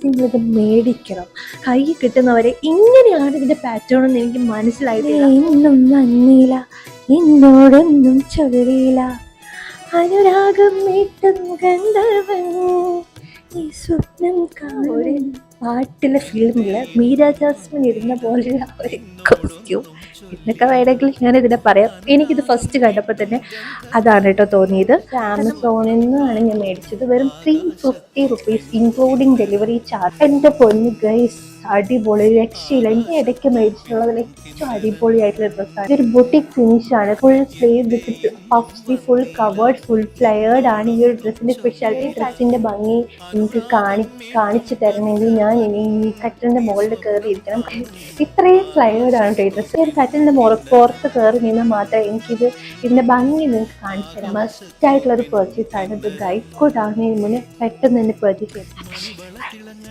നിങ്ങളിത് മേടിക്കണം. കൈ കിട്ടുന്നവരെ ഇങ്ങനെയാണ് ഇതിൻ്റെ പാറ്റേൺ എന്ന് എനിക്ക് മനസ്സിലായിട്ടില്ല. എന്നും നന്ദിയില്ല, എന്നോടൊന്നും ചൊല്ലിയില്ല, അനുരാഗം മീട്ടും ഗന്ധർവൻ ഈ സ്വപ്നം കാണൊരു പാട്ടിലെ ഫിലിമിൽ മീര ജാസ്മിൻ ഇരുന്ന പോലെയുള്ള ഒരു കോസ്റ്റ്യൂം എന്നൊക്കെ വേണമെങ്കിൽ ഞാൻ ഇതിനെ പറയാം. എനിക്കിത് ഫസ്റ്റ് കണ്ടപ്പോൾ തന്നെ അതാണ് കേട്ടോ തോന്നിയത്. ആമസോണിൽ നിന്നാണ് ഞാൻ മേടിച്ചത്. വെറും 350 റുപ്പീസ് ഇൻക്ലൂഡിങ് ഡെലിവറി ചാർജ്. എൻ്റെ പൊന്നു ഗൈസ്, അടിപൊളി, രക്ഷയില്ല. എൻ്റെ ഇടയ്ക്ക് മേടിച്ചിട്ടുള്ളതിൽ ഏറ്റവും അടിപൊളിയായിട്ടുള്ള ഡ്രസ്സാണ്. ഇതൊരു ബൊട്ടിക് ഫിനിഷാണ്. Full sleeve with puff sleeve, full covered, full flared ആണ് ഈ ഒരു ഡ്രസ്സിൻ്റെ സ്പെഷ്യാലിറ്റി. ഡ്രസ്സിൻ്റെ ഭംഗി എനിക്ക് കാണിച്ചു തരണമെങ്കിൽ ഞാൻ ഇനി ഈ കട്ടിലിൻ്റെ മുകളിൽ കയറിയിരിക്കണം. ഇത്രയും ഫ്ലെയർഡാണ് കേട്ടോ ഈ ഡ്രസ്സ്. ഒരു കട്ടിലിൻ്റെ പുറത്ത് കയറി നിന്നാൽ മാത്രമേ എനിക്കിത് ഇതിൻ്റെ ഭംഗി നിങ്ങൾക്ക് കാണിച്ചു തരാം. മസ്റ്റായിട്ടുള്ളൊരു പെർച്ചേസാണ് ഇത്. ഗൈസ്, ആകുന്നതിന് മുന്നേ പെട്ടെന്ന് തന്നെ പെർച്ചേസ് ചെയ്യാം.